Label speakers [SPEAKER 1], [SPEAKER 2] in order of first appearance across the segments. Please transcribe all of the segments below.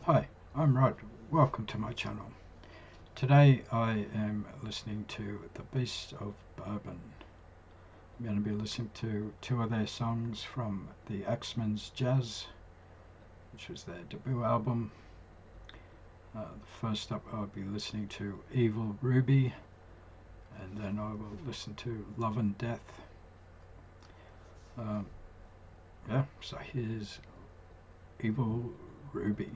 [SPEAKER 1] Hi, I'm Rod. Welcome to my channel. Today I am listening to the Beasts of Bourbon. I'm going to be listening to two of their songs from the Axeman's Jazz, which was their debut album. First up I'll be listening to Evil Ruby, and then I will listen to Love and Death. So here's Evil Ruby.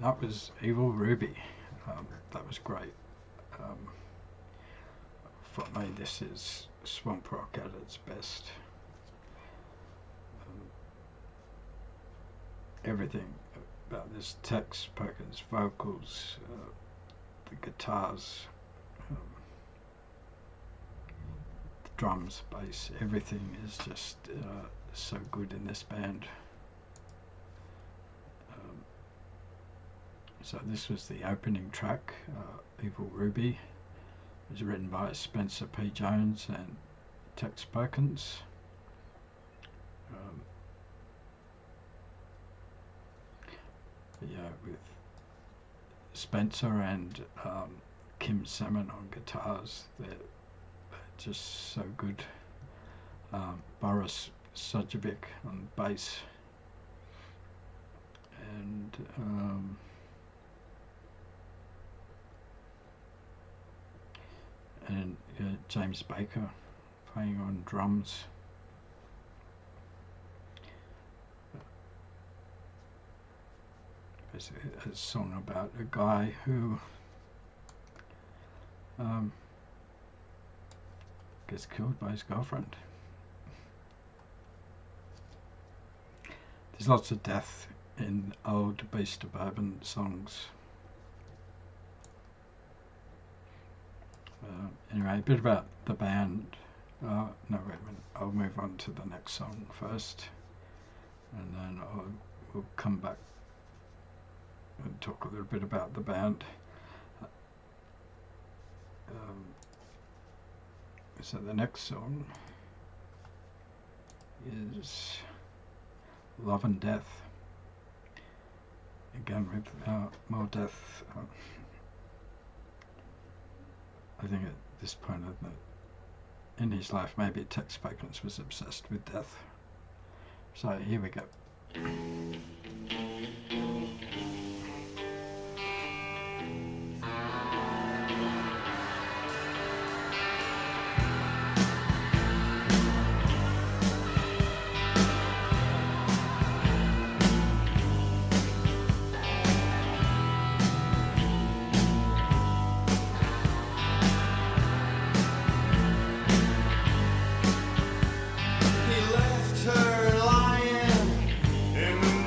[SPEAKER 1] That was Evil Ruby. That was great. For me, this is swamp rock at its best. Everything about this Tex Perkins vocals, the guitars, the drums, bass, everything is just so good in this band. So this was the opening track, Evil Ruby. It was written by Spencer P. Jones and Tex Perkins. With Spencer and Kim Salmon on guitars, they're just so good. Boris Sujdovic on bass, and James Baker playing on drums. It's a song about a guy who gets killed by his girlfriend. There's lots of death in old Beasts of Bourbon songs. Anyway, a bit about the band. No, wait a minute. I'll move on to the next song first, and then we'll come back and talk a little bit about the band. So the next song is Love and Death. Again with more death. I think at this point in his life, maybe Tex Perkins was obsessed with death. So here we go.
[SPEAKER 2] He left her lying in the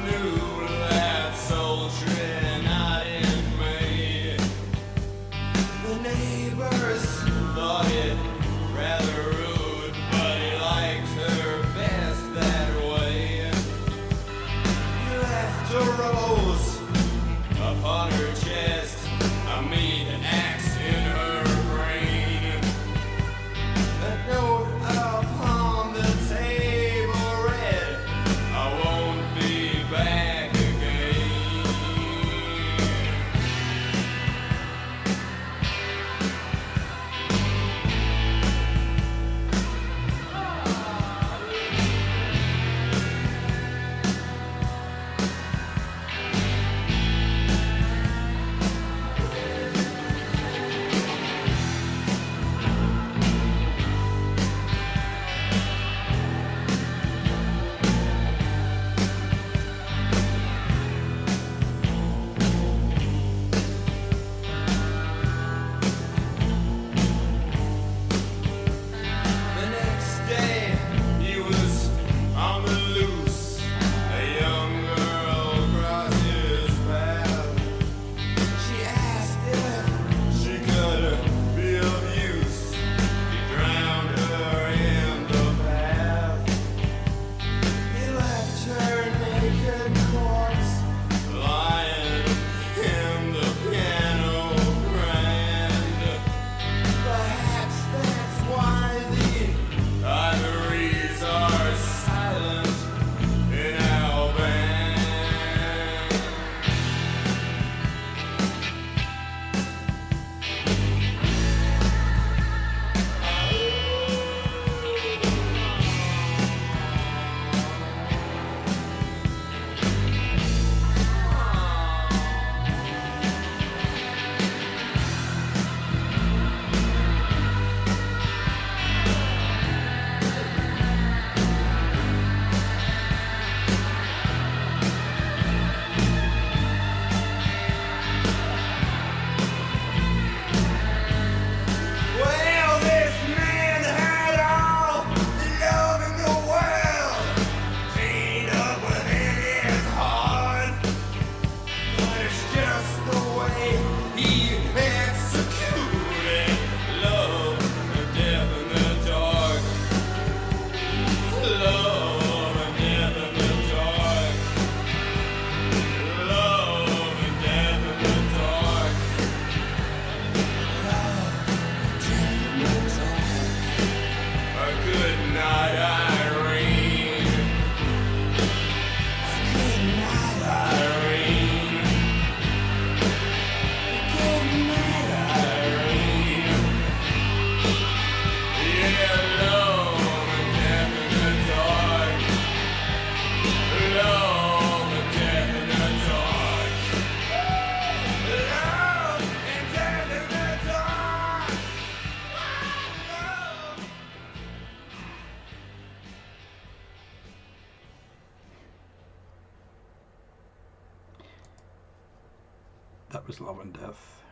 [SPEAKER 1] that was Love and Death.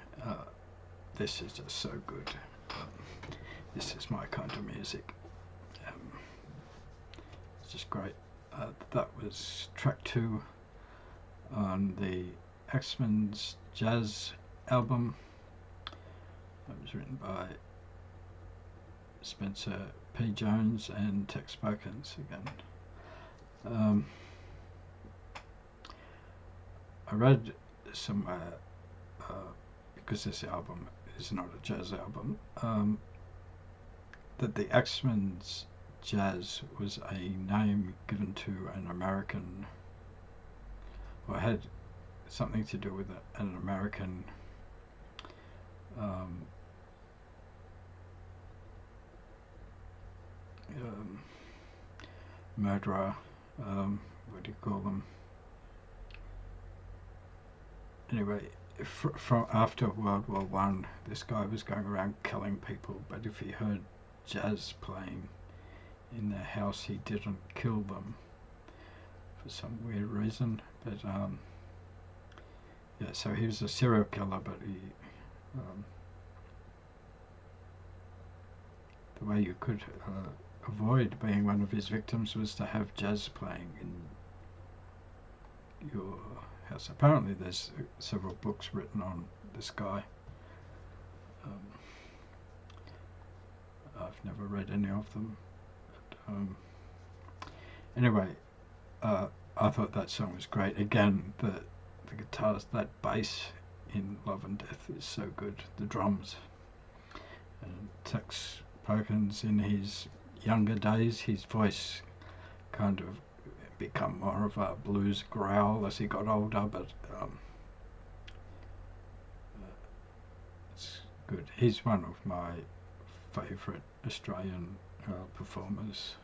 [SPEAKER 1] This is just so good. This is my kind of music. It's just great. That was track 2 on the Axeman's jazz album. That was written by Spencer P. Jones and Tex Perkins again. I read somewhere, because this album is not a jazz album, that the Axeman's jazz was a name given to an American, or had something to do with an American murderer. What do you call them? Anyway, from after World War One, this guy was going around killing people, but if he heard jazz playing in their house, he didn't kill them for some weird reason. But yeah, so he was a serial killer, but he the way you could avoid being one of his victims was to have jazz playing in your house. Apparently there's several books written on this guy. I've never read any of them. But, anyway, I thought that song was great. Again, the guitars, that bass in Love and Death is so good. The drums. And Tex Perkins, in his younger days, his voice kind of become more of a blues growl as he got older, but it's good. He's one of my favourite Australian performers.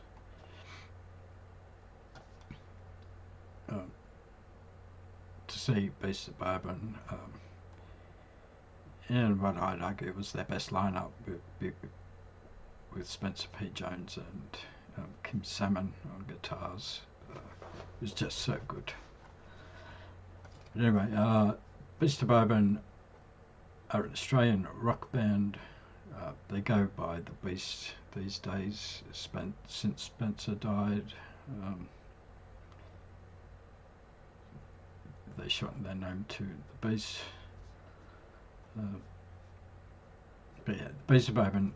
[SPEAKER 1] To see Beasts of Bourbon, and what I'd argue was their best lineup with Spencer P. Jones and Kim Salmon on guitars. It was just so good. But anyway, Beasts of Bourbon are an Australian rock band. They go by the Beast these days, since Spencer died. They shortened their name to the Beast. But yeah, the Beasts of Bourbon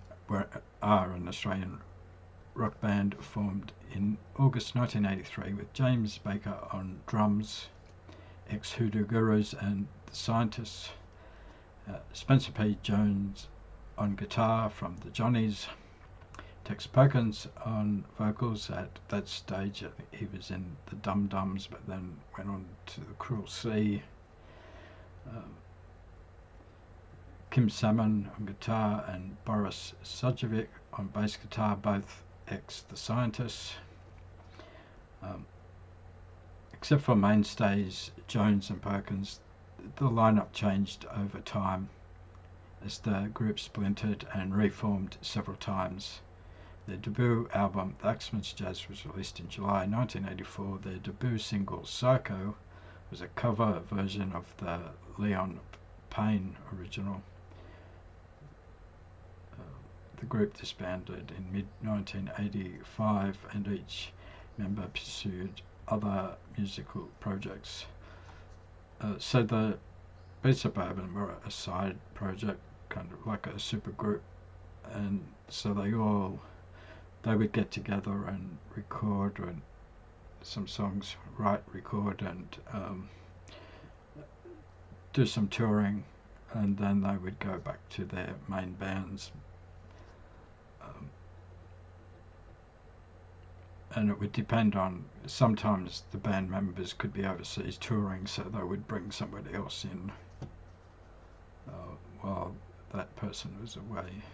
[SPEAKER 1] are an Australian rock band formed in August 1983 with James Baker on drums, ex-Hoodoo gurus and the Scientists, Spencer P. Jones on guitar from the Johnnies, Tex Perkins on vocals. At that stage I think he was in the Dum Dums, but then went on to the Cruel Sea. Kim Salmon on guitar and Boris Sujdovic on bass guitar, both ex-The Scientists. Except for mainstays Jones and Perkins, the lineup changed over time as the group splintered and reformed several times. Their debut album, The Axeman's Jazz, was released in July 1984. Their debut single, Psycho, was a cover version of the Leon Payne original. The group disbanded in mid-1985 and each member pursued other musical projects. So the Beasts of Bourbon were a side project, kind of like a super group, and so they would get together and record and some songs, record and do some touring, and then they would go back to their main bands. And it would depend on, sometimes the band members could be overseas touring, so they would bring somebody else in while that person was away.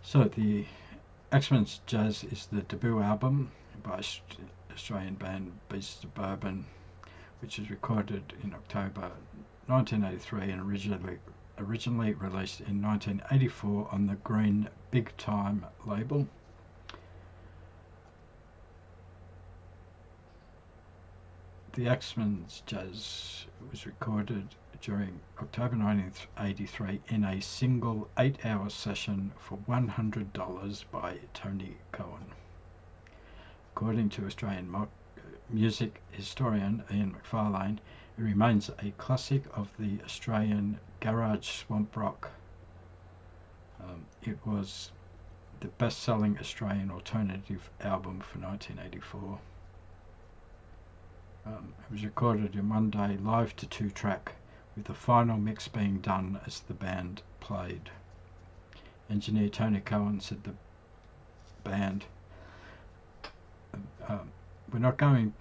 [SPEAKER 1] So the Axeman's Jazz is the debut album by Australian band Beasts of Bourbon, which was recorded in October 1983 and originally released in 1984 on the Green Big Time label. The Axeman's Jazz was recorded during October 1983 in a single 8-hour session for $100 by Tony Cohen. According to Australian music historian Ian McFarlane, it remains a classic of the Australian garage swamp rock. It was the best-selling Australian alternative album for 1984. It was recorded in one day, live to 2-track, with the final mix being done as the band played. Engineer Tony Cohen said the band, we're not going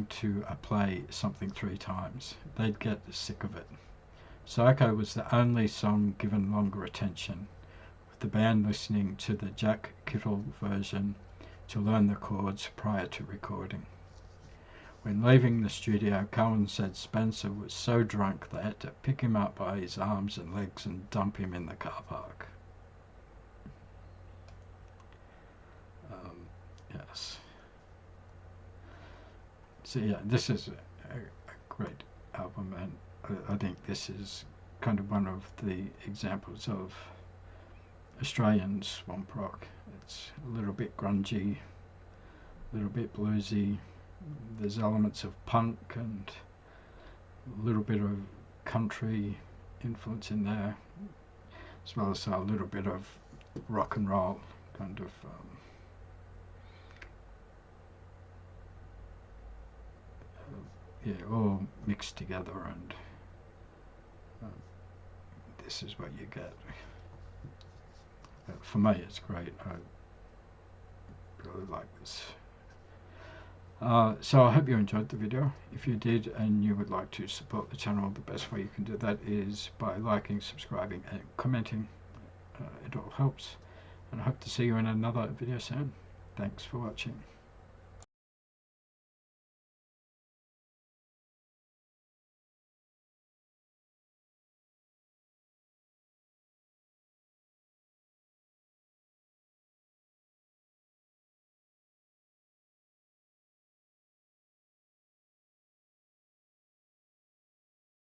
[SPEAKER 1] to play something 3 times. They'd get sick of it. Psycho was the only song given longer attention, with the band listening to the Jack Kittle version to learn the chords prior to recording. When leaving the studio, Cohen said Spencer was so drunk they had to pick him up by his arms and legs and dump him in the car park. Yes. So yeah, this is a great album, and I think this is kind of one of the examples of Australian swamp rock. It's a little bit grungy, a little bit bluesy. There's elements of punk and a little bit of country influence in there, as well as a little bit of rock and roll kind of yeah, all mixed together, and this is what you get. For me, it's great. I really like this. So I hope you enjoyed the video. If you did and you would like to support the channel, the best way you can do that is by liking, subscribing and commenting. It all helps, and I hope to see you in another video soon. Thanks for watching.